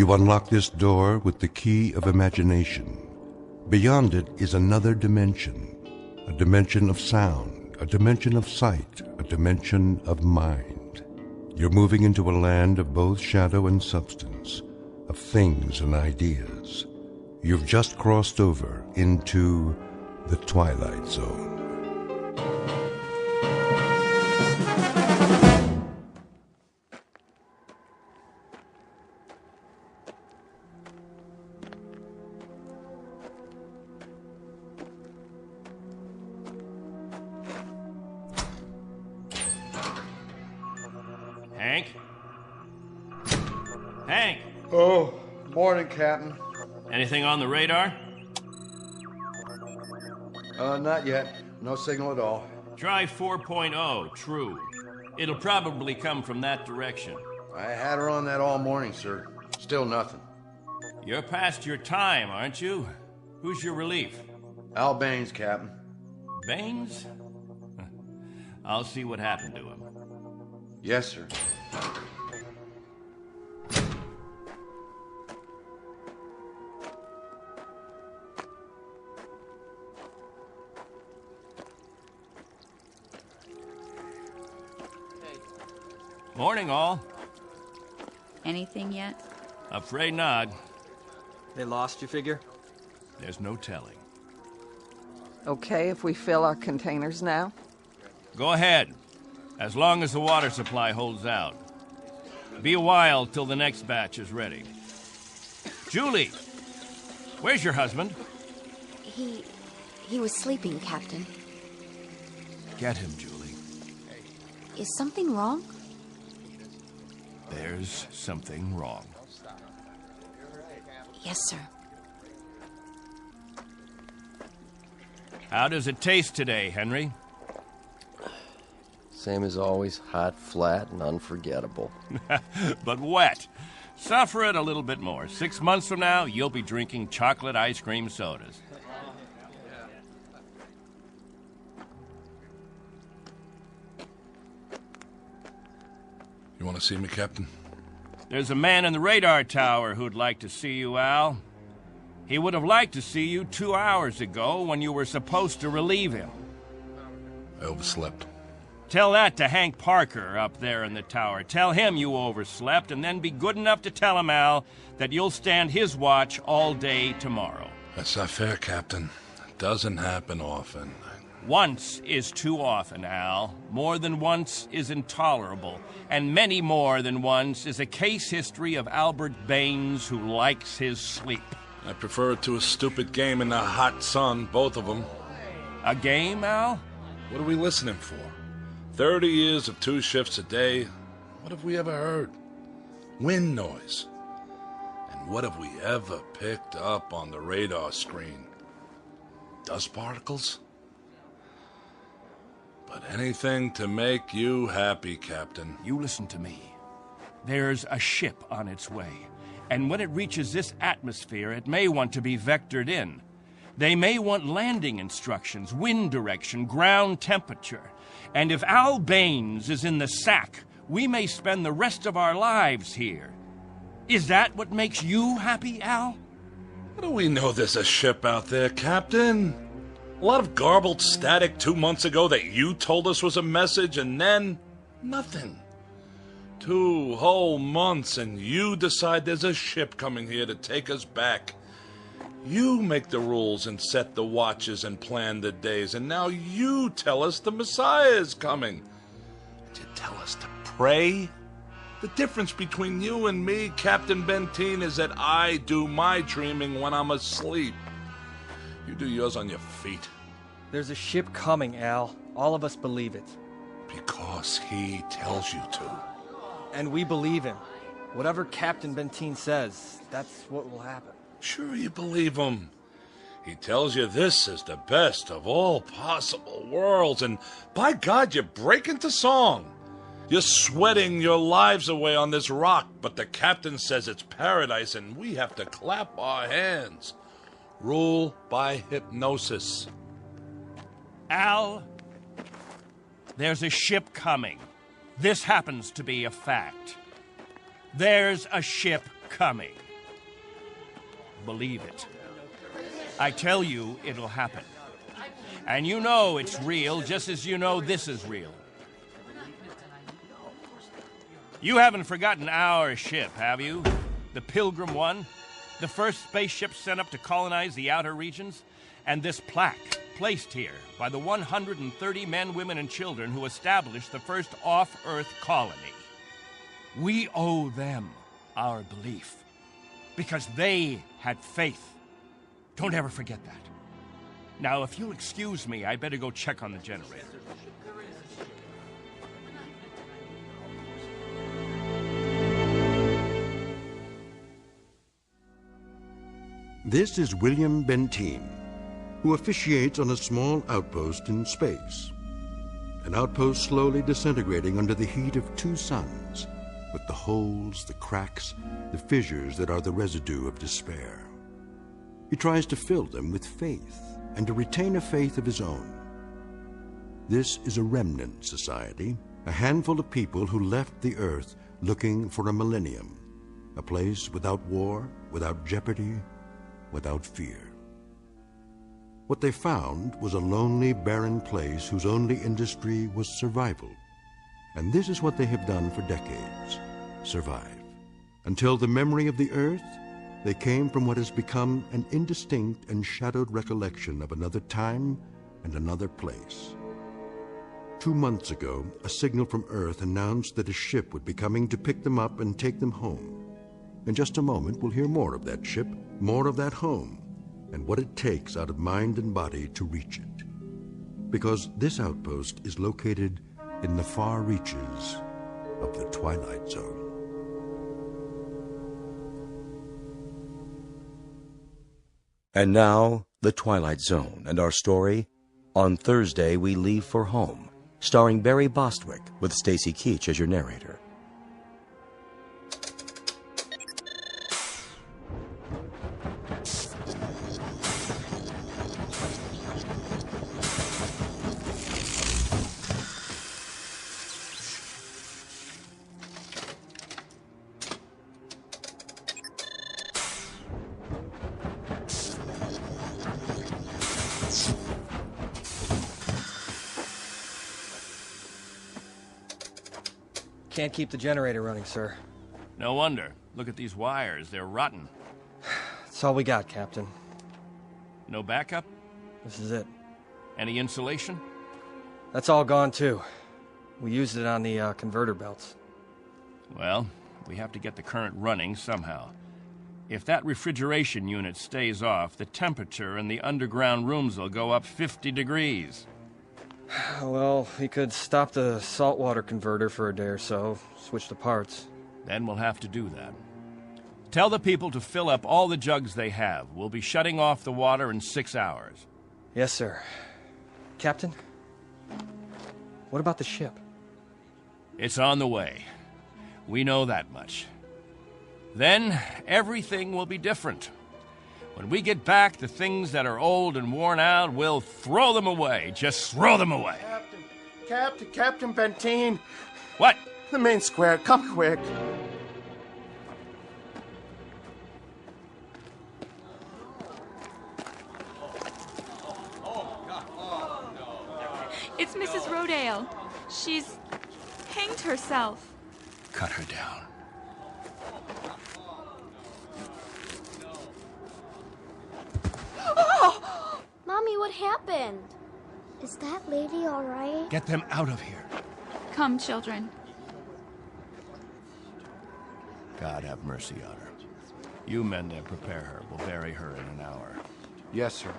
You unlock this door with the key of imagination. Beyond it is another dimension, a dimension of sound, a dimension of sight, a dimension of mind. You're moving into a land of both shadow and substance, of things and ideas. You've just crossed over into the Twilight Zone. Hank? Hank! Oh, morning, Captain. Anything on the radar? Not yet. No signal at all. Try 4.0, true. It'll probably come from that direction. I had her on that all morning, sir. Still nothing. You're past your time, aren't you? Who's your relief? Al Baines, Captain. Baines? I'll see what happened to him. Yes, sir. Morning, all. Anything yet? Afraid not. They lost, you figure? There's no telling. Okay if we fill our containers now? Go ahead, as long as the water supply holds out. Be a while till the next batch is ready. Julie, where's your husband? He was sleeping, Captain. Get him, Julie. Is something wrong? There's something wrong. Yes, sir. How does it taste today, Henry? Same as always, hot, flat, and unforgettable. But wet. Suffer it a little bit more. 6 months from now, you'll be drinking chocolate ice cream sodas. You want to see me, Captain? There's a man in the radar tower who'd like to see you, Al. He would have liked to see you 2 hours ago when you were supposed to relieve him. I overslept. Tell that to Hank Parker up there in the tower. Tell him you overslept, and then be good enough to tell him, Al, that you'll stand his watch all day tomorrow. That's not fair, Captain. It doesn't happen often. Once is too often, Al. More than once is intolerable. And many more than once is a case history of Albert Baines who likes his sleep. I prefer it to a stupid game in the hot sun, both of them. A game, Al? What are we listening for? 30 years of 2 shifts a day. What have we ever heard? Wind noise. And what have we ever picked up on the radar screen? Dust particles? But anything to make you happy, Captain. You listen to me. There's a ship on its way, and when it reaches this atmosphere, it may want to be vectored in. They may want landing instructions, wind direction, ground temperature. And if Al Baines is in the sack, we may spend the rest of our lives here. Is that what makes you happy, Al? How do we know there's a ship out there, Captain? A lot of garbled static 2 months ago that you told us was a message, and then nothing. 2 whole months, and you decide there's a ship coming here to take us back. You make the rules and set the watches and plan the days, and now you tell us the Messiah is coming. And you tell us to pray? The difference between you and me, Captain Benteen, is that I do my dreaming when I'm asleep. You do yours on your feet. There's a ship coming, Al. All of us believe it. Because he tells you to. And we believe him. Whatever Captain Benteen says, that's what will happen. Sure you believe him. He tells you this is the best of all possible worlds, and by God, you break into song. You're sweating your lives away on this rock, but the captain says it's paradise, and we have to clap our hands. Rule by hypnosis. Al, there's a ship coming. This happens to be a fact. There's a ship coming. believe it. I tell you, it'll happen. And you know it's real, just as you know this is real. You haven't forgotten our ship, have you? The Pilgrim 1? The first spaceship sent up to colonize the outer regions? And this plaque, placed here by the 130 men, women, and children who established the first off-Earth colony. We owe them our belief, because they had faith. Don't ever forget that. Now, if you'll excuse me, I better go check on the generator. This is William Benteen, who officiates on a small outpost in space. An outpost slowly disintegrating under the heat of two suns, with the holes, the cracks, the fissures that are the residue of despair. He tries to fill them with faith and to retain a faith of his own. This is a remnant society, a handful of people who left the Earth looking for a millennium, a place without war, without jeopardy, without fear. What they found was a lonely, barren place whose only industry was survival. And this is what they have done for decades, survive. Until the memory of the Earth, they came from what has become an indistinct and shadowed recollection of another time and another place. 2 months ago, a signal from Earth announced that a ship would be coming to pick them up and take them home. In just a moment, we'll hear more of that ship, more of that home, and what it takes out of mind and body to reach it. Because this outpost is located in the far reaches of the Twilight Zone. And now, The Twilight Zone and our story, On Thursday We Leave for Home, starring Barry Bostwick with Stacy Keach as your narrator. Can't keep the generator running, sir. No wonder. Look at these wires. They're rotten. That's all we got, Captain. No backup? This is it. Any insulation? That's all gone, too. We used it on the converter belts. Well, we have to get the current running somehow. If that refrigeration unit stays off, the temperature in the underground rooms will go up 50 degrees. Well, we could stop the saltwater converter for a day or so, switch the parts. Then we'll have to do that. Tell the people to fill up all the jugs they have. We'll be shutting off the water in 6 hours. Yes, sir. Captain, what about the ship? It's on the way. We know that much. Then, everything will be different. When we get back, the things that are old and worn out, we'll throw them away. Just throw them away. Captain Benteen. What? The main square, come quick. It's Mrs. Rodale. She's hanged herself. Cut her down. Mommy, what happened? Is that lady all right? Get them out of here. Come, children. God have mercy on her. You men there prepare her. We'll bury her in an hour. Yes, sir.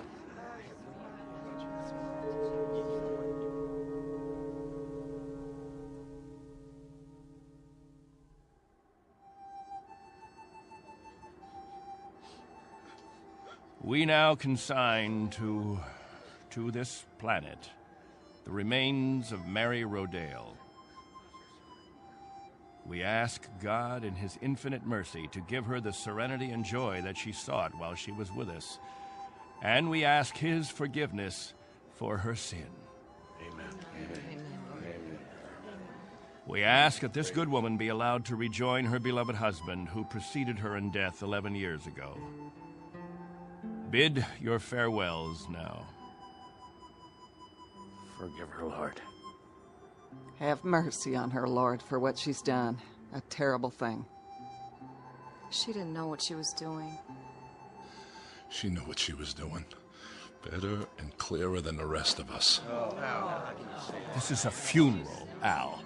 We now consign to this planet the remains of Mary Rodale. We ask God in His infinite mercy to give her the serenity and joy that she sought while she was with us. And we ask His forgiveness for her sin. Amen. Amen. We ask that this good woman be allowed to rejoin her beloved husband who preceded her in death 11 years ago. Bid your farewells now. Forgive her, Lord. Have mercy on her, Lord, for what she's done. A terrible thing. She didn't know what she was doing. She knew what she was doing. Better and clearer than the rest of us. This is a funeral, Al.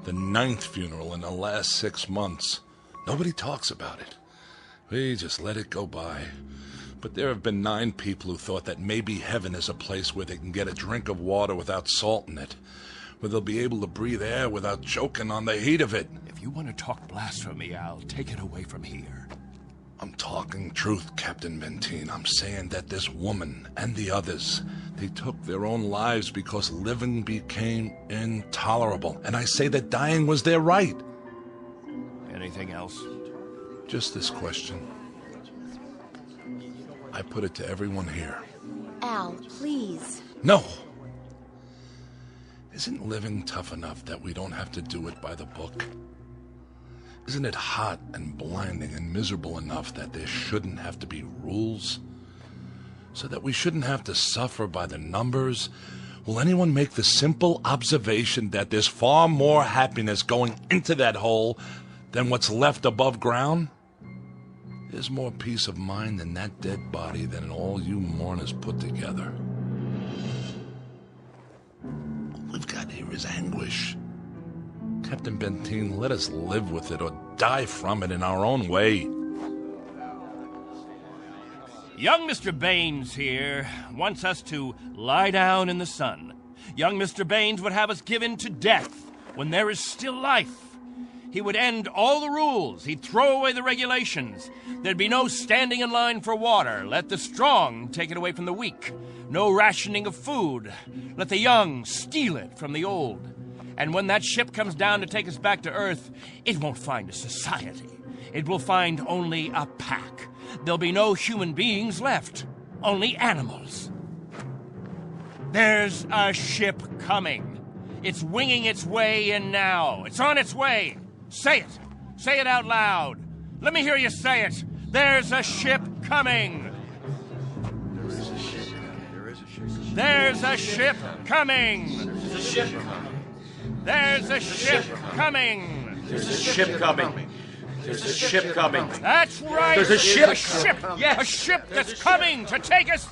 The 9th funeral in the last 6 months. Nobody talks about it. We just let it go by. But there have been 9 people who thought that maybe heaven is a place where they can get a drink of water without salt in it, where they'll be able to breathe air without choking on the heat of it. If you want to talk blasphemy, Al, take it away from here. I'm talking truth, Captain Benteen. I'm saying that this woman and the others, they took their own lives because living became intolerable. And I say that dying was their right. Anything else? Just this question. I put it to everyone here. Al, please. No! Isn't living tough enough that we don't have to do it by the book? Isn't it hot and blinding and miserable enough that there shouldn't have to be rules? So that we shouldn't have to suffer by the numbers? Will anyone make the simple observation that there's far more happiness going into that hole than what's left above ground? There's more peace of mind in that dead body than all you mourners put together. All we've got here is anguish. Captain Benteen, let us live with it or die from it in our own way. Young Mr. Baines here wants us to lie down in the sun. Young Mr. Baines would have us given to death when there is still life. He would end all the rules. He'd throw away the regulations. There'd be no standing in line for water. Let the strong take it away from the weak. No rationing of food. Let the young steal it from the old. And when that ship comes down to take us back to Earth, it won't find a society. It will find only a pack. There'll be no human beings left. Only animals. There's a ship coming. It's winging its way in now. It's on its way. Say it. Say it out loud. Let me hear you say it. There's a ship coming. There's a ship coming. There's a ship coming. There's a ship coming. There's a ship coming. There's a ship coming. That's right. There's a ship. A ship. Yes. A ship that's coming to take us.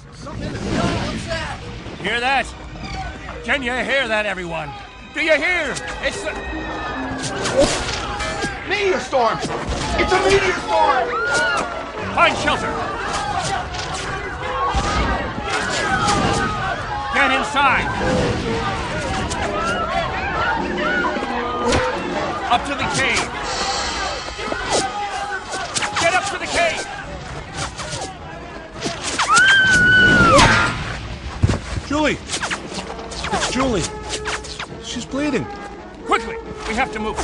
Hear that? Can you hear that, everyone? Do you hear? It's the Meteor storm! It's a meteor storm! Find shelter. Get inside. Up to the cave. Get up to the cave. Julie! It's Julie. She's bleeding. Quickly, we have to move.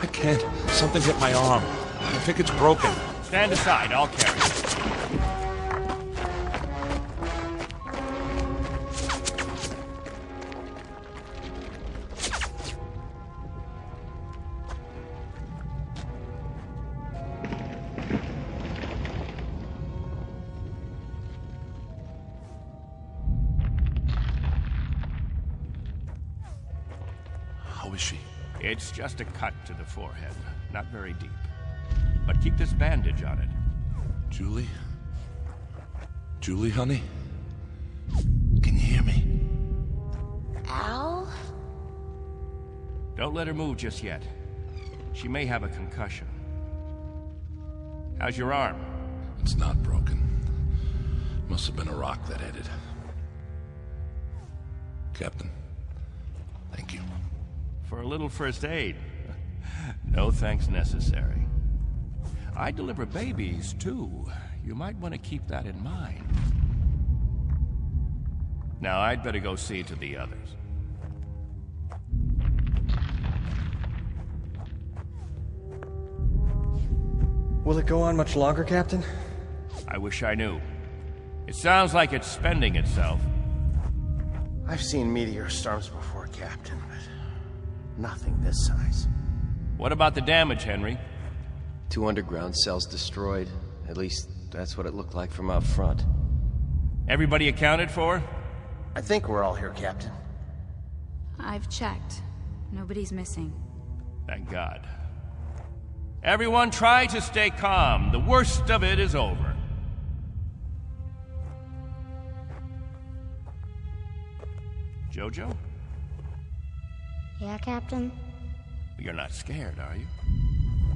I can't. Something hit my arm. I think it's broken. Stand aside, I'll carry it. How is she? It's just a cut to the forehead, not very deep. But keep this bandage on it. Julie? Julie, honey? Can you hear me? Al? Don't let her move just yet. She may have a concussion. How's your arm? It's not broken. Must have been a rock that hit it. Captain, thank you. For a little first aid. No thanks necessary. I deliver babies, too. You might want to keep that in mind. Now, I'd better go see to the others. Will it go on much longer, Captain? I wish I knew. It sounds like it's spending itself. I've seen meteor storms before, Captain, but nothing this size. What about the damage, Henry? 2 underground cells destroyed. At least, that's what it looked like from out front. Everybody accounted for? I think we're all here, Captain. I've checked. Nobody's missing. Thank God. Everyone try to stay calm. The worst of it is over. Jojo? Yeah, Captain? You're not scared, are you?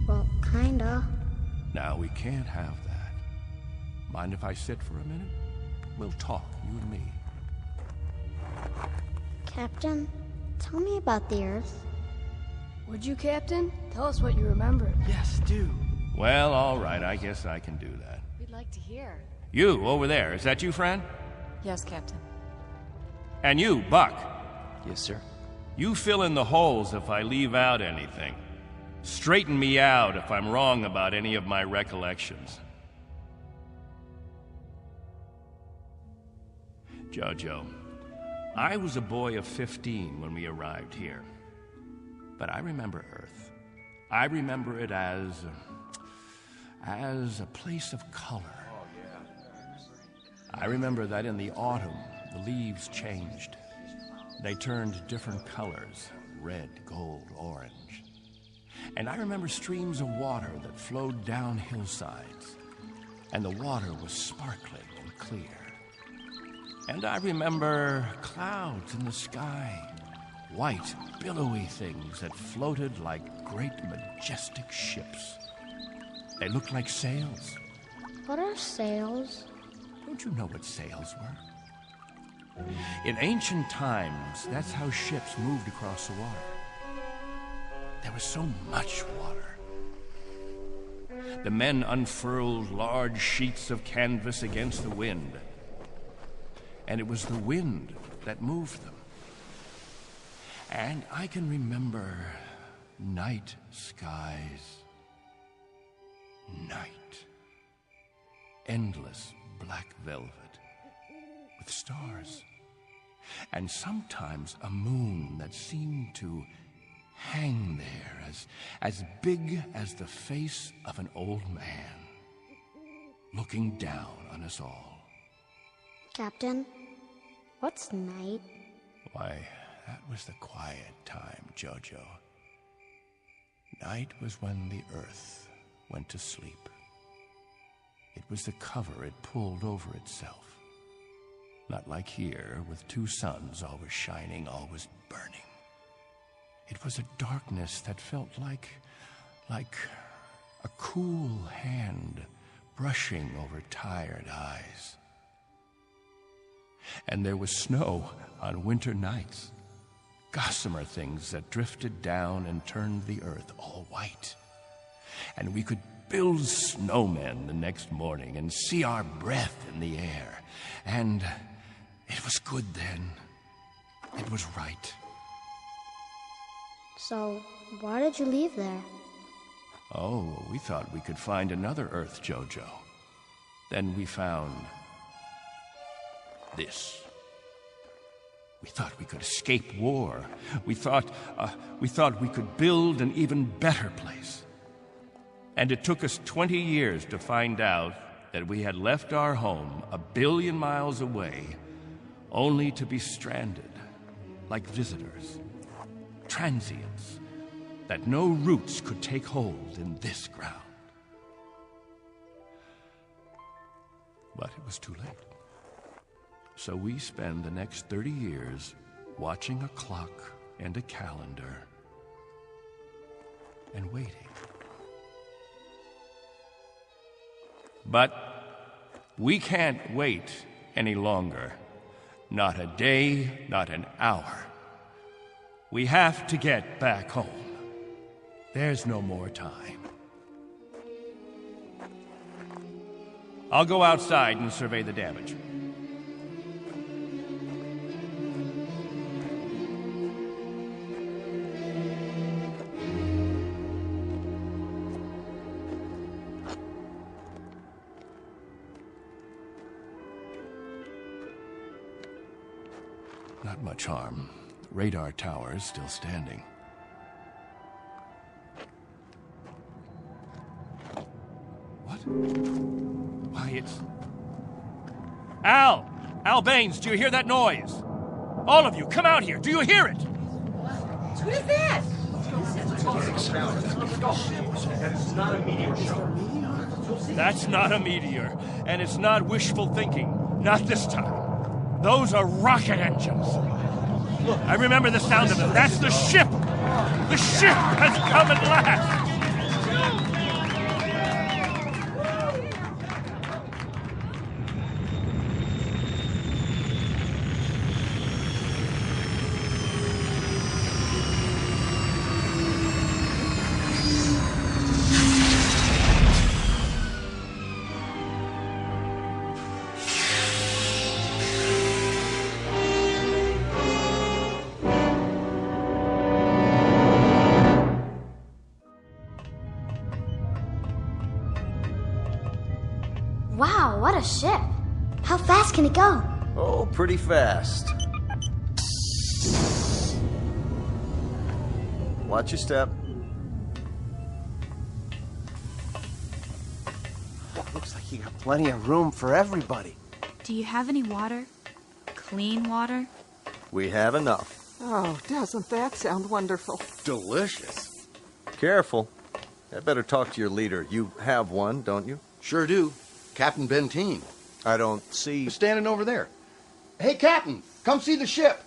Well, kinda. Now, we can't have that. Mind if I sit for a minute? We'll talk, you and me. Captain, tell me about the Earth. Would you, Captain? Tell us what you remember. Yes, do. Well, all right, I guess I can do that. We'd like to hear. You, over there, is that you, Fran? Yes, Captain. And you, Buck. Yes, sir. You fill in the holes if I leave out anything. Straighten me out if I'm wrong about any of my recollections. Jojo, I was a boy of 15 when we arrived here. But I remember Earth. I remember it as a place of color. I remember that in the autumn, the leaves changed. They turned different colors, red, gold, orange. And I remember streams of water that flowed down hillsides, and the water was sparkling and clear. And I remember clouds in the sky, white, billowy things that floated like great, majestic ships. They looked like sails. What are sails? Don't you know what sails were? In ancient times, that's how ships moved across the water. There was so much water. The men unfurled large sheets of canvas against the wind, and it was the wind that moved them. And I can remember night skies. Night. Endless black velvet with stars. And sometimes a moon that seemed to hang there as big as the face of an old man, looking down on us all. Captain, what's night? Why, that was the quiet time, Jojo. Night was when the earth went to sleep. It was the cover it pulled over itself. Not like here, with two suns always shining, always burning. It was a darkness that felt like a cool hand brushing over tired eyes. And there was snow on winter nights. Gossamer things that drifted down and turned the earth all white. And we could build snowmen the next morning and see our breath in the air. And it was good then. It was right. So, why did you leave there? Oh, we thought we could find another Earth, Jojo. Then we found this. We thought we could escape war. We thought we could build an even better place. And it took us 20 years to find out that we had left our home 1 billion miles away, only to be stranded, like visitors, transients, that no roots could take hold in this ground. But it was too late. So we spend the next 30 years watching a clock and a calendar and waiting. But we can't wait any longer. Not a day, not an hour. We have to get back home. There's no more time. I'll go outside and survey the damage. Not much harm. Radar tower is still standing. What? Why, it's... Al! Al Baines, do you hear that noise? All of you, come out here. Do you hear it? What is that? That's not a meteor, and it's not wishful thinking. Not this time. Those are rocket engines. I remember the sound of it. That's the ship. The ship has come at last. Wow, what a ship. How fast can it go? Oh, pretty fast. Watch your step. Looks like you got plenty of room for everybody. Do you have any water? Clean water? We have enough. Oh, doesn't that sound wonderful? Delicious. Careful. I better talk to your leader. You have one, don't you? Sure do. Captain Benteen. I don't see... He's standing over there. Hey, Captain, come see the ship.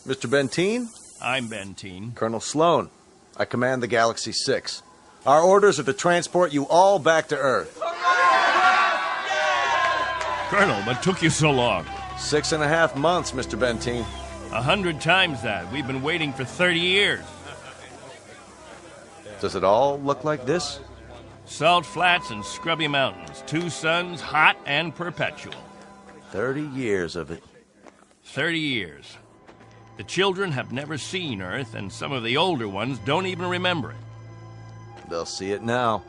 Mr. Benteen? I'm Benteen. Colonel Sloan. I command the Galaxy 6. Our orders are to transport you all back to Earth. Colonel, what took you so long? 6.5 months, Mr. Benteen. 100 times that. We've been waiting for 30 years. Does it all look like this? Salt flats and scrubby mountains. 2 suns, hot and perpetual. 30 years of it. 30 years. The children have never seen Earth, and some of the older ones don't even remember it. They'll see it now.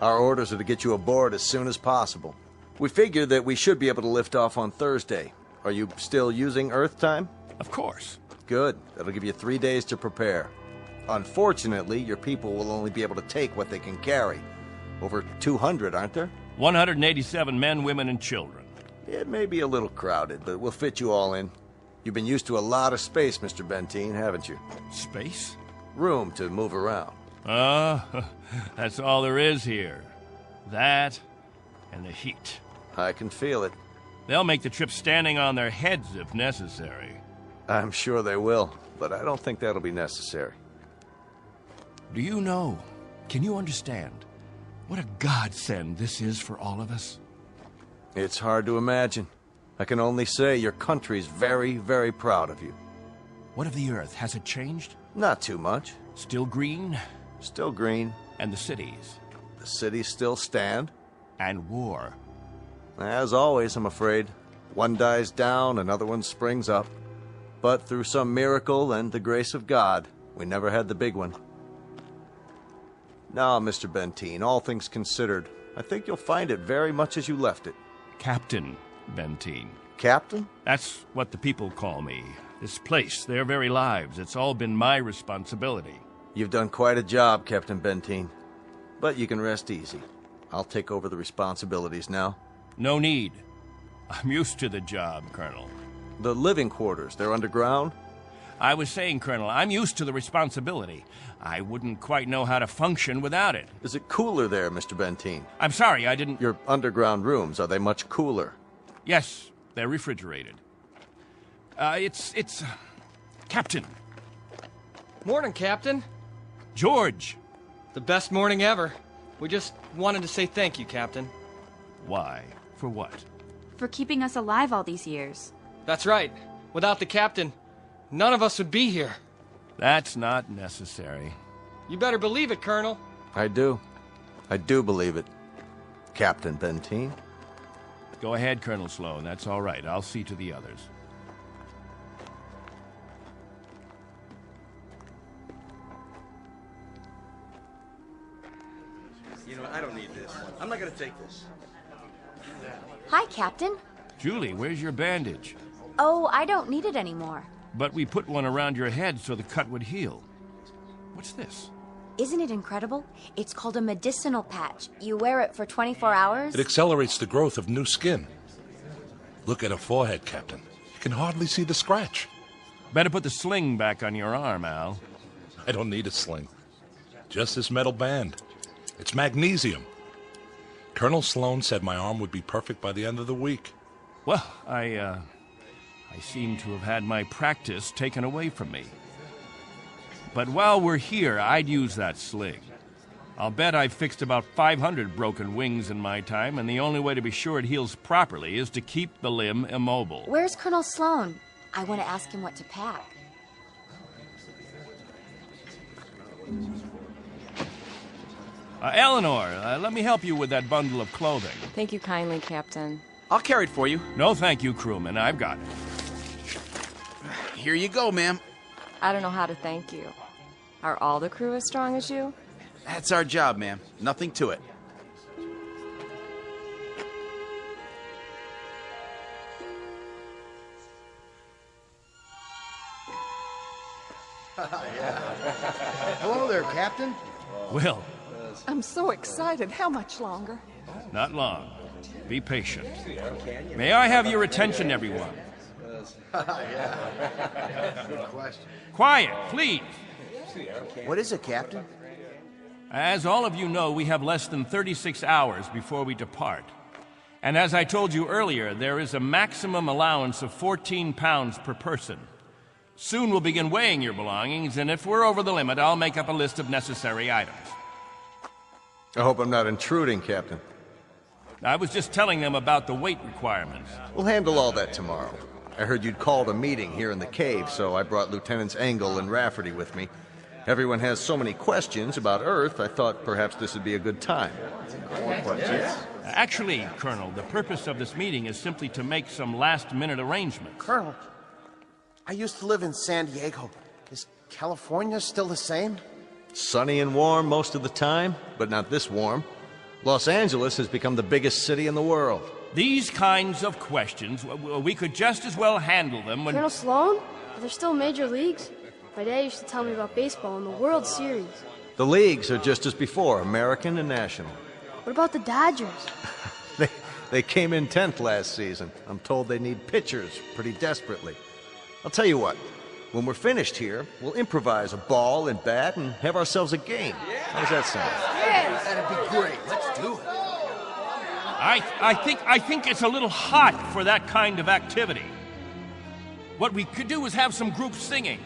Our orders are to get you aboard as soon as possible. We figured that we should be able to lift off on Thursday. Are you still using Earth time? Of course. Good. That'll give you 3 days to prepare. Unfortunately, your people will only be able to take what they can carry. Over 200, aren't there? 187 men, women, and children. It may be a little crowded, but we'll fit you all in. You've been used to a lot of space, Mr. Benteen, haven't you? Space? Room to move around. That's all there is here. That and the heat. I can feel it. They'll make the trip standing on their heads if necessary. I'm sure they will, but I don't think that'll be necessary. Do you know, can you understand, what a godsend this is for all of us? It's hard to imagine. I can only say your country's very, very proud of you. What of the Earth? Has it changed? Not too much. Still green? Still green. And the cities? The cities still stand. And war? As always, I'm afraid. One dies down, another one springs up. But through some miracle and the grace of God, we never had the big one. Now, Mr. Benteen, all things considered, I think you'll find it very much as you left it. Captain Benteen. Captain? That's what the people call me. This place, their very lives, it's all been my responsibility. You've done quite a job, Captain Benteen. But you can rest easy. I'll take over the responsibilities now. No need. I'm used to the job, Colonel. The living quarters, they're underground? I was saying, Colonel, I'm used to the responsibility. I wouldn't quite know how to function without it. Is it cooler there, Mr. Benteen? I'm sorry, I didn't... Your underground rooms, are they much cooler? Yes, they're refrigerated. It's... Captain. Morning, Captain. George. The best morning ever. We just wanted to say thank you, Captain. Why? For what? For keeping us alive all these years. That's right. Without the Captain, none of us would be here. That's not necessary. You better believe it, Colonel. I do. I do believe it. Captain Benteen. Go ahead, Colonel Sloan. That's all right. I'll see to the others. You know, I don't need this. I'm not gonna take this. Hi, Captain. Julie, where's your bandage? Oh, I don't need it anymore. But we put one around your head so the cut would heal. What's this? Isn't it incredible? It's called a medicinal patch. You wear it for 24 hours? It accelerates the growth of new skin. Look at her forehead, Captain. You can hardly see the scratch. Better put the sling back on your arm, Al. I don't need a sling. Just this metal band. It's magnesium. Colonel Sloan said my arm would be perfect by the end of the week. Well, I seem to have had my practice taken away from me. But while we're here, I'd use that sling. I'll bet I've fixed about 500 broken wings in my time, and the only way to be sure it heals properly is to keep the limb immobile. Where's Colonel Sloan? I want to ask him what to pack. Eleanor, let me help you with that bundle of clothing. Thank you kindly, Captain. I'll carry it for you. No, thank you, crewman. I've got it. Here you go, ma'am. I don't know how to thank you. Are all the crew as strong as you? That's our job, ma'am. Nothing to it. Hello there, Captain. Will. I'm so excited. How much longer? Not long. Be patient. May I have your attention, everyone? Good question. Quiet, please. What is it, Captain? As all of you know, we have less than 36 hours before we depart. And as I told you earlier, there is a maximum allowance of 14 pounds per person. Soon we'll begin weighing your belongings, and if we're over the limit, I'll make up a list of necessary items. I hope I'm not intruding, Captain. I was just telling them about the weight requirements. We'll handle all that tomorrow. I heard you'd called a meeting here in the cave, so I brought Lieutenants Engel and Rafferty with me. Everyone has so many questions about Earth, I thought perhaps this would be a good time. More questions? Actually, Colonel, the purpose of this meeting is simply to make some last-minute arrangements. Colonel, I used to live in San Diego. Is California still the same? Sunny and warm most of the time, but not this warm. Los Angeles has become the biggest city in the world. These kinds of questions, we could just as well handle them when... Colonel Sloan? Are there still major leagues? My dad used to tell me about baseball and the World Series. The leagues are just as before, American and national. What about the Dodgers? They came in 10th last season. I'm told they need pitchers pretty desperately. I'll tell you what, when we're finished here, we'll improvise a ball and bat and have ourselves a game. How does that sound? Yeah, that'd be great. Let's do it. I think it's a little hot for that kind of activity. What we could do is have some group singing.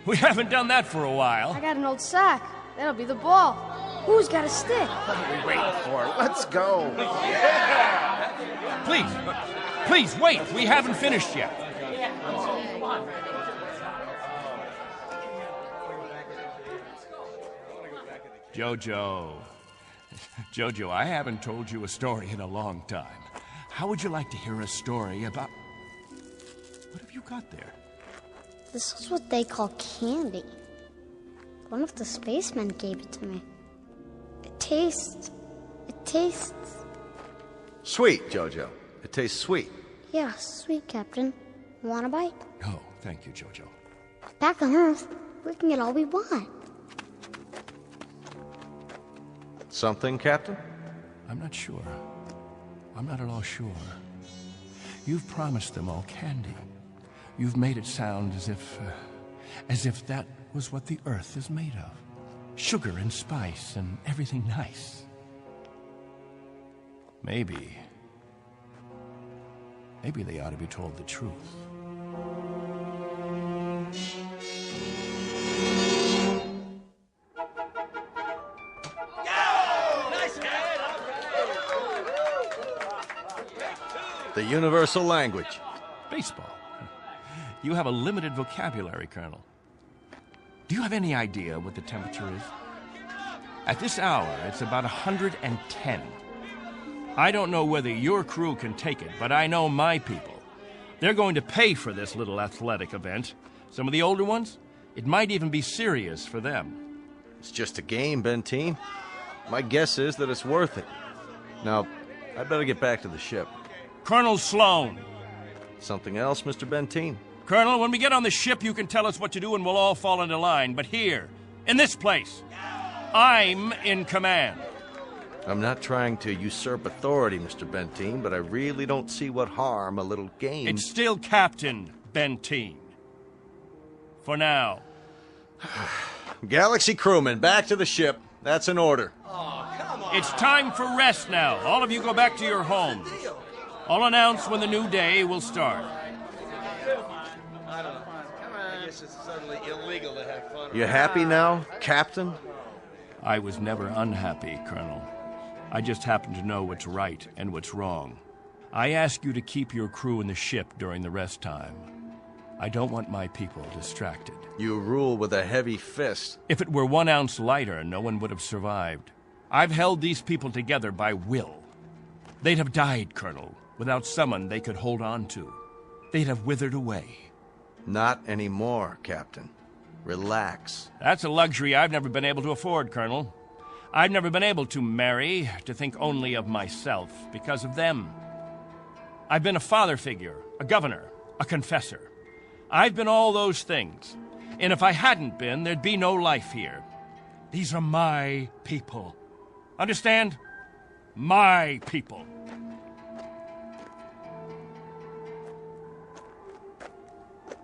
We haven't done that for a while. I got an old sack. That'll be the ball. Who's got a stick? What are we waiting for? Let's go. Please, wait. We haven't finished yet. Jojo, I haven't told you a story in a long time. How would you like to hear a story about... What have you got there? This is what they call candy. One of the spacemen gave it to me. It tastes... Sweet, Jojo. It tastes sweet. Yeah, sweet, Captain. Want a bite? No, thank you, Jojo. Back on Earth, we can get all we want. Something, Captain? I'm not sure. I'm not at all sure. You've promised them all candy. You've made it sound as if that was what the Earth is made of. Sugar and spice and everything nice. Maybe they ought to be told the truth. The universal language. Baseball. You have a limited vocabulary, Colonel. Do you have any idea what the temperature is? At this hour, it's about 110. I don't know whether your crew can take it, but I know my people. They're going to pay for this little athletic event. Some of the older ones, it might even be serious for them. It's just a game, Benteen. My guess is that it's worth it. Now, I'd better get back to the ship. Colonel Sloan. Something else, Mr. Benteen? Colonel, when we get on the ship, you can tell us what to do and we'll all fall into line. But here, in this place, I'm in command. I'm not trying to usurp authority, Mr. Benteen, but I really don't see what harm a little game... It's still Captain Benteen. For now. Galaxy crewmen, back to the ship. That's an order. It's time for rest now. All of you go back to your homes. I'll announce when the new day will start. You happy now, Captain? I was never unhappy, Colonel. I just happen to know what's right and what's wrong. I ask you to keep your crew in the ship during the rest time. I don't want my people distracted. You rule with a heavy fist. If it were 1 ounce lighter, no one would have survived. I've held these people together by will. They'd have died, Colonel, without someone they could hold on to. They'd have withered away. Not anymore, Captain. Relax. That's a luxury I've never been able to afford, Colonel. I've never been able to marry, to think only of myself, because of them. I've been a father figure, a governor, a confessor. I've been all those things. And if I hadn't been, there'd be no life here. These are my people. Understand? My people.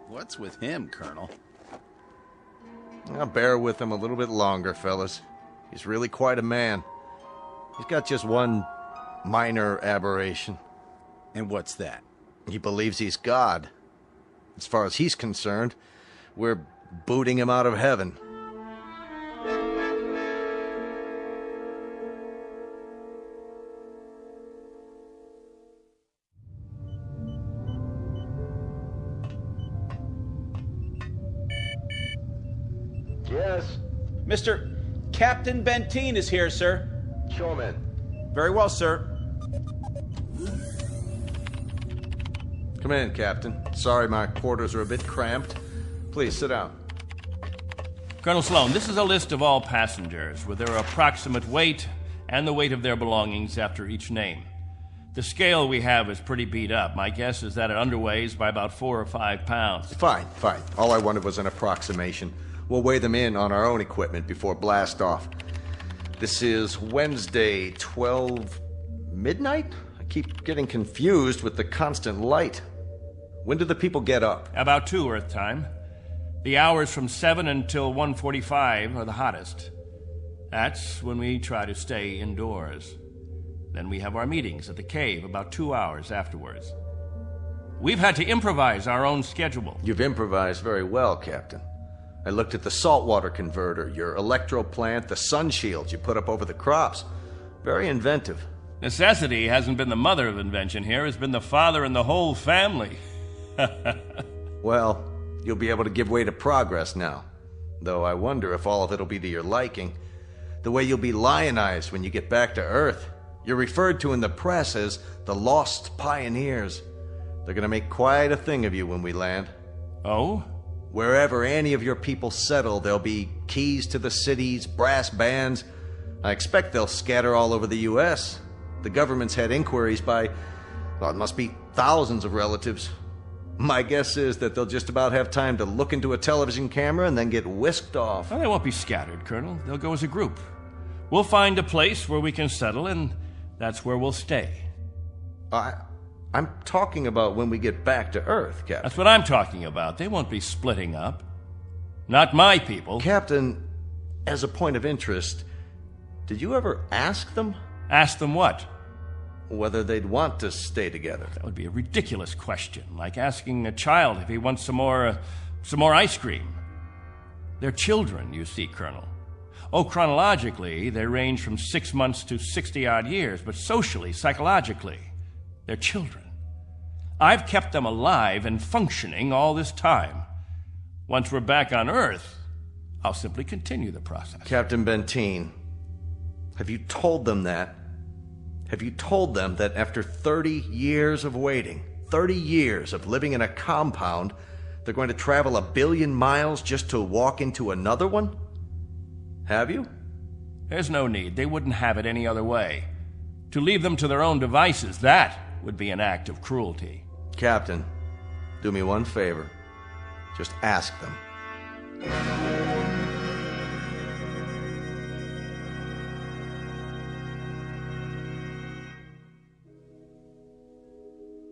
What's with him, Colonel? I'll bear with him a little bit longer, fellas. He's really quite a man. He's got just one minor aberration. And what's that? He believes he's God. As far as he's concerned, we're booting him out of heaven. Yes? Mr. Captain Benteen is here, sir. Show him in. Very well, sir. Come in, Captain. Sorry my quarters are a bit cramped. Please, sit down. Colonel Sloan, this is a list of all passengers with their approximate weight and the weight of their belongings after each name. The scale we have is pretty beat up. My guess is that it underweighs by about 4 or 5 pounds. Fine. All I wanted was an approximation. We'll weigh them in on our own equipment before blast off. This is Wednesday, 12 midnight? I keep getting confused with the constant light. When do the people get up? About 2 Earth time. The hours from 7 until 1:45 are the hottest. That's when we try to stay indoors. Then we have our meetings at the cave about 2 hours afterwards. We've had to improvise our own schedule. You've improvised very well, Captain. I looked at the saltwater converter, your electro plant, the sun shields you put up over the crops. Very inventive. Necessity hasn't been the mother of invention here, it's been the father and the whole family. Well, you'll be able to give way to progress now. Though I wonder if all of it'll be to your liking. The way you'll be lionized when you get back to Earth. You're referred to in the press as the Lost Pioneers. They're gonna make quite a thing of you when we land. Oh? Wherever any of your people settle, there'll be keys to the cities, brass bands. I expect they'll scatter all over the U.S. The government's had inquiries by, well, it must be thousands of relatives. My guess is that they'll just about have time to look into a television camera and then get whisked off. Well, they won't be scattered, Colonel. They'll go as a group. We'll find a place where we can settle, and that's where we'll stay. I'm talking about when we get back to Earth, Captain. That's what I'm talking about. They won't be splitting up. Not my people. Captain, as a point of interest, did you ever ask them? Ask them what? Whether they'd want to stay together. That would be a ridiculous question, like asking a child if he wants some more ice cream. They're children, you see, Colonel. Oh, chronologically, they range from 6 months to 60-odd years, but socially, psychologically, they're children. I've kept them alive and functioning all this time. Once we're back on Earth, I'll simply continue the process. Captain Benteen, have you told them that? Have you told them that after 30 years of waiting, 30 years of living in a compound, they're going to travel 1 billion miles just to walk into another one? Have you? There's no need. They wouldn't have it any other way. To leave them to their own devices, that would be an act of cruelty. Captain, do me one favor. Just ask them.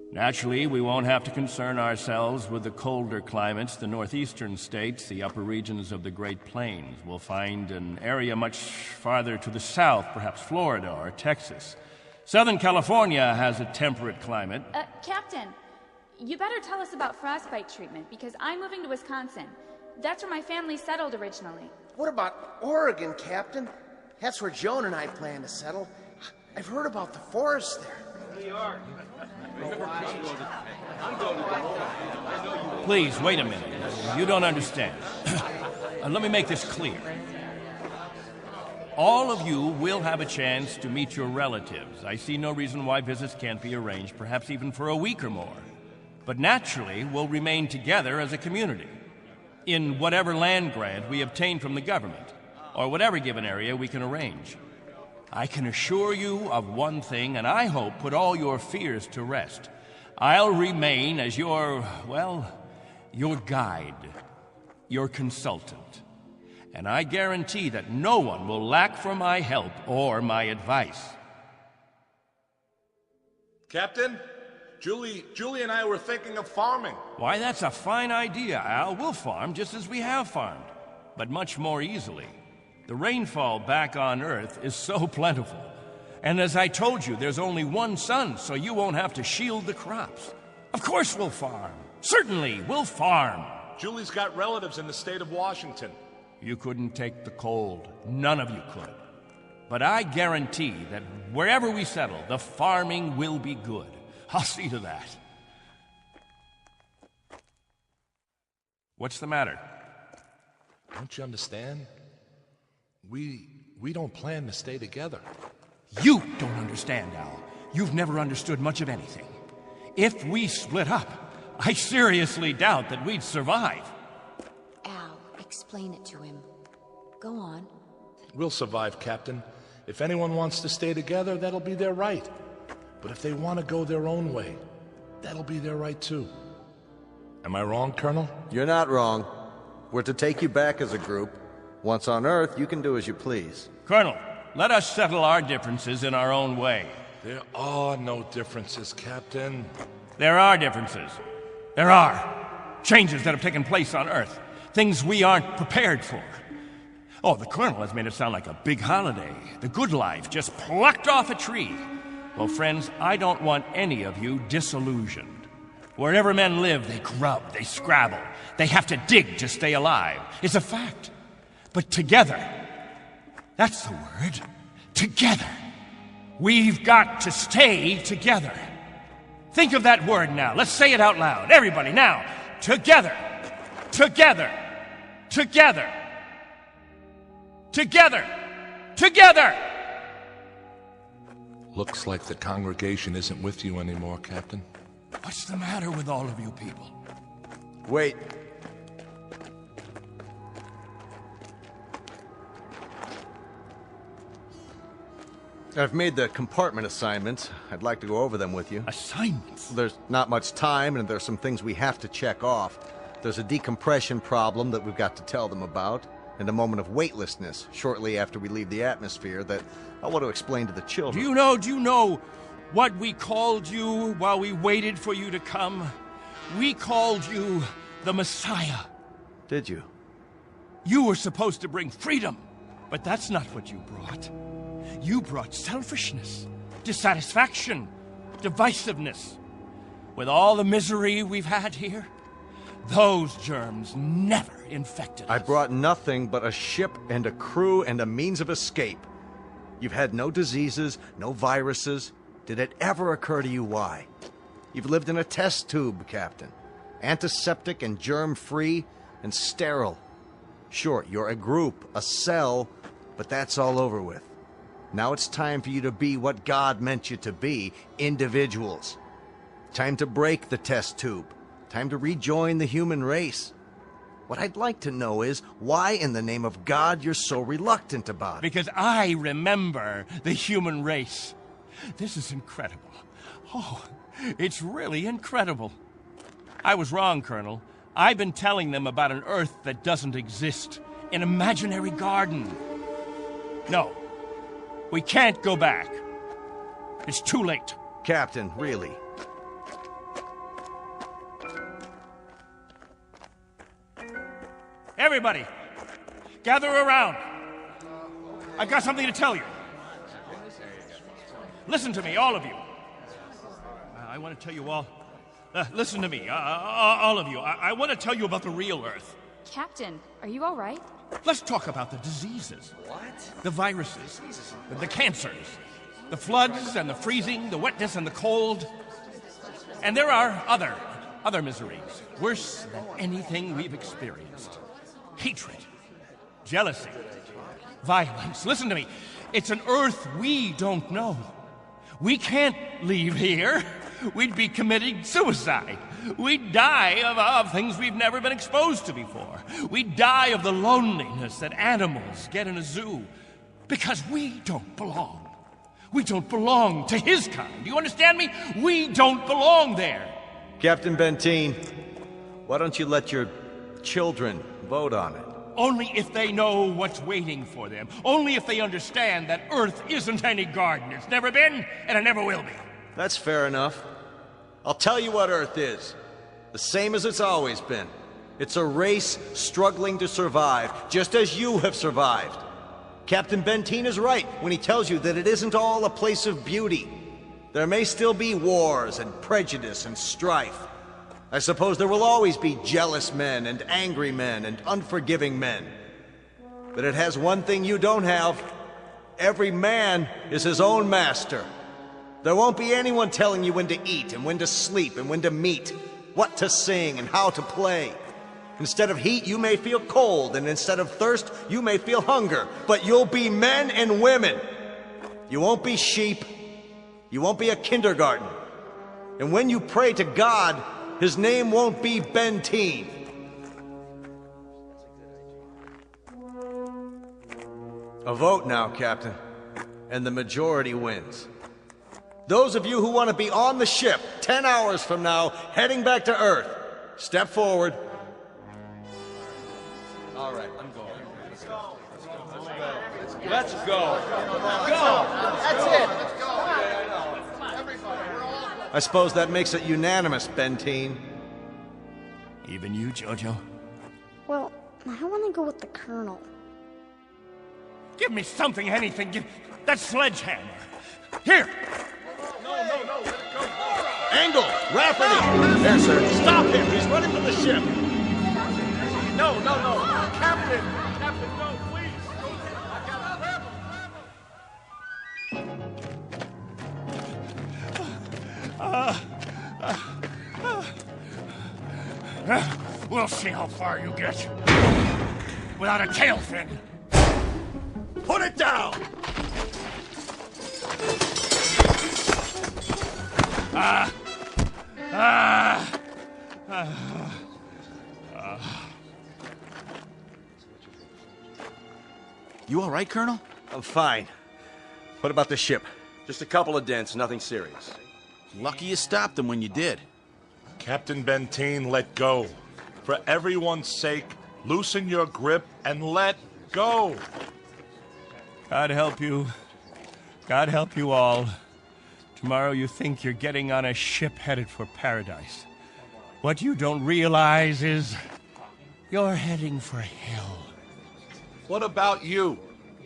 Naturally, we won't have to concern ourselves with the colder climates. The northeastern states, the upper regions of the Great Plains. We'll find an area much farther to the south, perhaps Florida or Texas. Southern California has a temperate climate. Captain, you better tell us about frostbite treatment, because I'm moving to Wisconsin. That's where my family settled originally. What about Oregon, Captain? That's where Joan and I plan to settle. I've heard about the forest there. New York. Please, wait a minute. You don't understand. Let me make this clear. All of you will have a chance to meet your relatives. I see no reason why visits can't be arranged, perhaps even for a week or more. But naturally, we'll remain together as a community in whatever land grant we obtain from the government, or whatever given area we can arrange. I can assure you of one thing, and I hope put all your fears to rest. I'll remain as your guide, your consultant. And I guarantee that no one will lack for my help or my advice. Captain, Julie and I were thinking of farming. Why, that's a fine idea, Al. We'll farm just as we have farmed, but much more easily. The rainfall back on Earth is so plentiful. And as I told you, there's only one sun, so you won't have to shield the crops. Of course we'll farm. Certainly, we'll farm. Julie's got relatives in the state of Washington. You couldn't take the cold. None of you could. But I guarantee that wherever we settle, the farming will be good. I'll see to that. What's the matter? Don't you understand? We don't plan to stay together. You don't understand, Al. You've never understood much of anything. If we split up, I seriously doubt that we'd survive. Al, explain it to him. Go on. We'll survive, Captain. If anyone wants to stay together, that'll be their right. But if they want to go their own way, that'll be their right too. Am I wrong, Colonel? You're not wrong. We're to take you back as a group. Once on Earth, you can do as you please. Colonel, let us settle our differences in our own way. There are no differences, Captain. There are differences. There are. Changes that have taken place on Earth. Things we aren't prepared for. Oh, the Colonel has made it sound like a big holiday. The good life just plucked off a tree. Well, friends, I don't want any of you disillusioned. Wherever men live, they grub, they scrabble. They have to dig to stay alive. It's a fact. But together, that's the word, together. We've got to stay together. Think of that word now. Let's say it out loud. Everybody, now. Together. Together. Together. Together. Together. Looks like the congregation isn't with you anymore, Captain. What's the matter with all of you people? Wait. I've made the compartment assignments. I'd like to go over them with you. Assignments? There's not much time, and there's some things we have to check off. There's a decompression problem that we've got to tell them about, and a moment of weightlessness shortly after we leave the atmosphere that I want to explain to the children. Do you know what we called you while we waited for you to come? We called you the Messiah. Did you? You were supposed to bring freedom, but that's not what you brought. You brought selfishness, dissatisfaction, divisiveness. With all the misery we've had here, those germs never infected us. I brought nothing but a ship and a crew and a means of escape. You've had no diseases, no viruses. Did it ever occur to you why? You've lived in a test tube, Captain. Antiseptic and germ-free and sterile. Sure, you're a group, a cell, but that's all over with. Now it's time for you to be what God meant you to be, individuals. Time to break the test tube. Time to rejoin the human race. What I'd like to know is why in the name of God you're so reluctant about it. Because I remember the human race. This is incredible. Oh, it's really incredible. I was wrong, Colonel. I've been telling them about an Earth that doesn't exist. An imaginary garden. No. We can't go back. It's too late. Captain, really? Everybody, gather around. I've got something to tell you. Listen to me, all of you. I want to tell you all. Listen to me, all of you. I want to tell you about the real Earth. Captain, are you all right? Let's talk about the diseases. What? The viruses, the cancers, the floods and the freezing, the wetness and the cold. And there are other miseries, worse than anything we've experienced. Hatred, jealousy, violence. Listen to me. It's an Earth we don't know. We can't leave here. We'd be committing suicide. We'd die of things we've never been exposed to before. We'd die of the loneliness that animals get in a zoo. Because we don't belong. We don't belong to his kind. Do you understand me? We don't belong there. Captain Benteen, why don't you let your children vote on it? Only if they know what's waiting for them. Only if they understand that Earth isn't any garden. It's never been, and it never will be. That's fair enough. I'll tell you what Earth is. The same as it's always been. It's a race struggling to survive, just as you have survived. Captain Benteen is right when he tells you that it isn't all a place of beauty. There may still be wars and prejudice and strife. I suppose there will always be jealous men and angry men and unforgiving men. But it has one thing you don't have. Every man is his own master. There won't be anyone telling you when to eat and when to sleep and when to meet, what to sing and how to play. Instead of heat, you may feel cold, and instead of thirst, you may feel hunger. But you'll be men and women. You won't be sheep. You won't be a kindergarten. And when you pray to God, his name won't be Benteen. A vote now, Captain, and the majority wins. Those of you who want to be on the ship 10 hours from now, heading back to Earth, step forward. All right, I'm going. Let's go. Let's go. Go. That's it. Let's go. I suppose that makes it unanimous, Benteen. Even you, Jojo? Well, I want to go with the Colonel. Give me something, anything. Give that sledgehammer. Here. No, let it go. Angle, Rafferty. There, sir. Stop him. He's running from the ship. No. Captain, no, please. I gotta grab him. We'll see how far you get. Without a tail fin. Put it down! You all right, Colonel? I'm fine. What about the ship? Just a couple of dents, nothing serious. Lucky you stopped them when you did. Captain Benteen, let go. For everyone's sake, loosen your grip and let go. God help you. God help you all. Tomorrow you think you're getting on a ship headed for paradise. What you don't realize is you're heading for hell. What about you?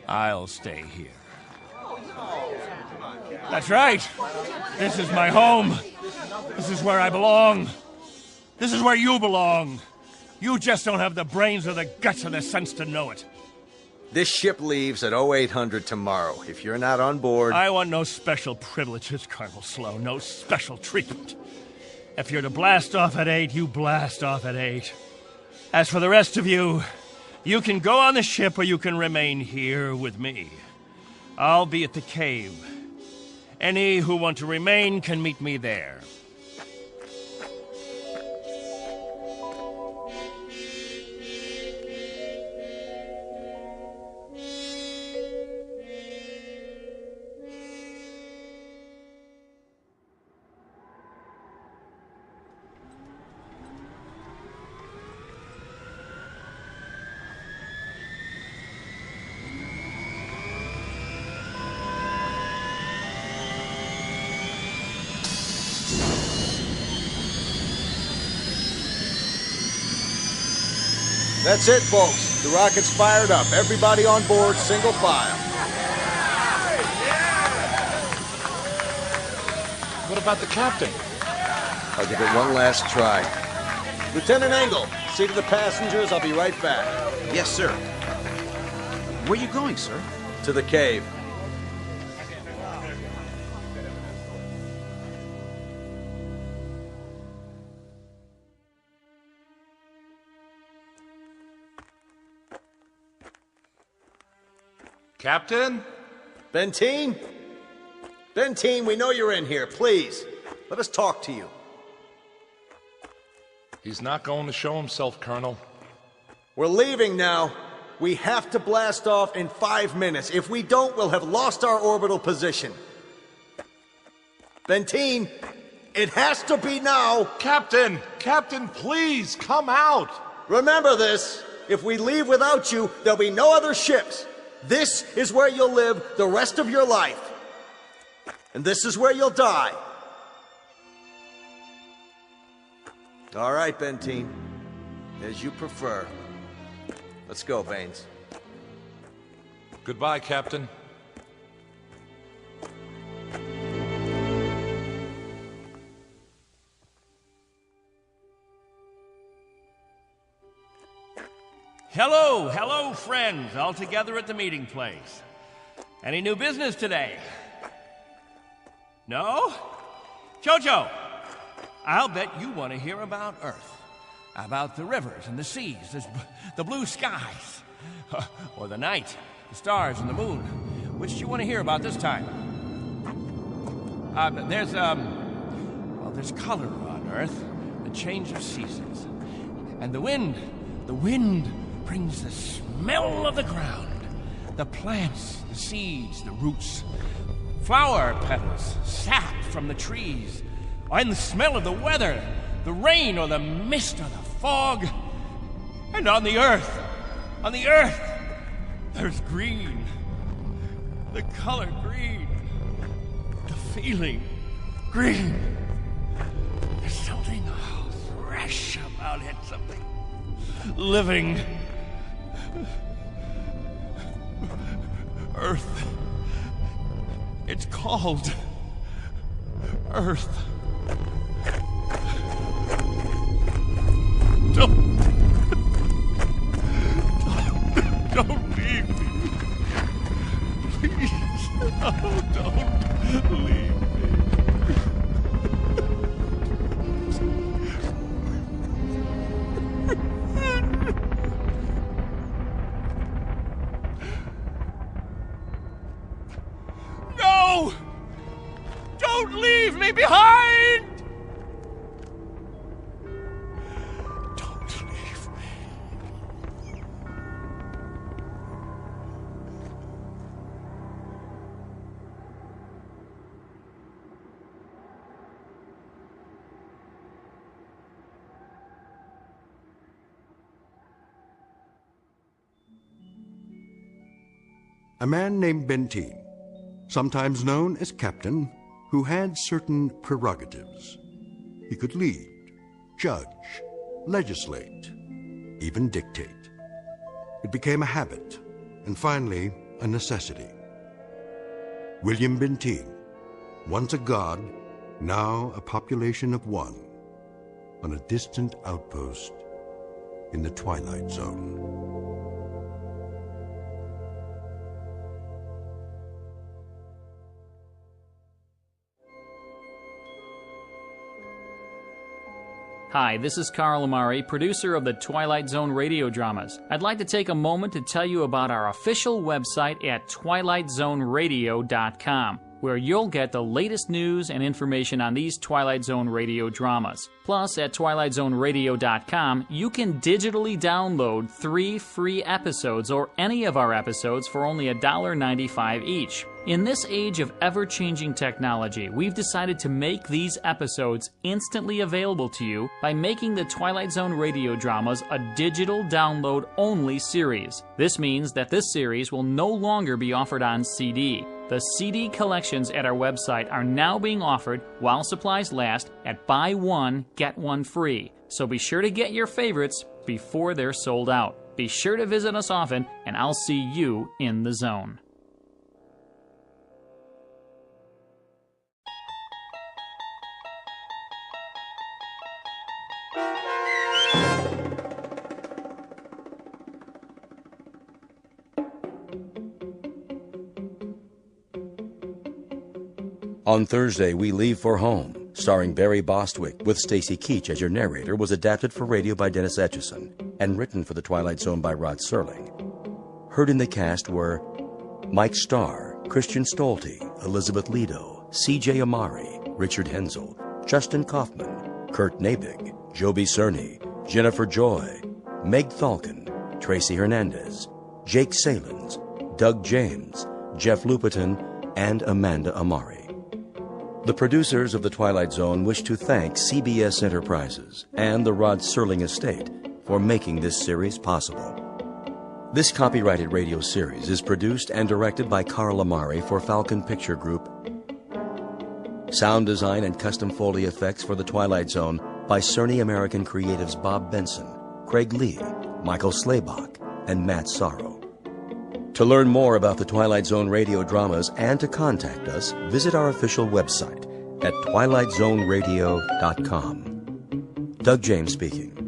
I'll stay here. That's right. This is my home. This is where I belong. This is where you belong. You just don't have the brains or the guts or the sense to know it. This ship leaves at 0800 tomorrow. If you're not on board... I want no special privileges, Colonel Slow. No special treatment. If you're to blast off at 8, you blast off at 8. As for the rest of you, you can go on the ship or you can remain here with me. I'll be at the cave. Any who want to remain can meet me there. That's it, folks. The rocket's fired up. Everybody on board, single file. What about the captain? I'll give it one last try. Lieutenant Engel, see to the passengers. I'll be right back. Yes, sir. Where are you going, sir? To the cave. Captain? Benteen? Benteen, we know you're in here. Please, let us talk to you. He's not going to show himself, Colonel. We're leaving now. We have to blast off in 5 minutes. If we don't, we'll have lost our orbital position. Benteen, it has to be now. Captain! Captain, please, come out! Remember this. If we leave without you, there'll be no other ships. This is where you'll live the rest of your life. And this is where you'll die. All right, Benteen. As you prefer. Let's go, Baines. Goodbye, Captain. Hello, hello, friends, all together at the meeting place. Any new business today? No? Jojo, I'll bet you want to hear about Earth. About the rivers and the seas, the blue skies, or the night, the stars and the moon. Which do you want to hear about this time? There's color on Earth, the change of seasons. And the wind brings the smell of the ground, the plants, the seeds, the roots, flower petals, sap from the trees, and the smell of the weather, the rain or the mist or the fog. And on the earth, there's green, the color green, the feeling green. There's something fresh about it, something living. Earth. It's called Earth. Don't leave me. Please. Oh, don't leave me. No! Don't leave me behind! Don't leave me. A man named Benteen, sometimes known as Captain, who had certain prerogatives. He could lead, judge, legislate, even dictate. It became a habit, and finally, a necessity. William Benteen, once a god, now a population of one, on a distant outpost in the Twilight Zone. Hi, this is Carl Amari, producer of the Twilight Zone radio dramas. I'd like to take a moment to tell you about our official website at twilightzoneradio.com, where you'll get the latest news and information on these Twilight Zone radio dramas. Plus, at twilightzoneradio.com, you can digitally download 3 free episodes or any of our episodes for only $1.95 each. In this age of ever-changing technology, we've decided to make these episodes instantly available to you by making the Twilight Zone radio dramas a digital download-only series. This means that this series will no longer be offered on CD. The CD collections at our website are now being offered while supplies last at buy one, get one free. So be sure to get your favorites before they're sold out. Be sure to visit us often, and I'll see you in the zone. On Thursday, We Leave for Home, starring Barry Bostwick with Stacy Keach as your narrator, was adapted for radio by Dennis Etchison and written for The Twilight Zone by Rod Serling. Heard in the cast were Mike Starr, Christian Stolte, Elizabeth Lido, C.J. Amari, Richard Hensel, Justin Kaufman, Kurt Nabig, Joby Cerny, Jennifer Joy, Meg Thalken, Tracy Hernandez, Jake Salins, Doug James, Jeff Lupetin, and Amanda Amari. The producers of The Twilight Zone wish to thank CBS Enterprises and the Rod Serling Estate for making this series possible. This copyrighted radio series is produced and directed by Carl Amari for Falcon Picture Group. Sound design and custom Foley effects for The Twilight Zone by Cerny American Creatives Bob Benson, Craig Lee, Michael Slaybach, and Matt Sorrow. To learn more about the Twilight Zone radio dramas and to contact us, visit our official website at twilightzoneradio.com. Doug James speaking.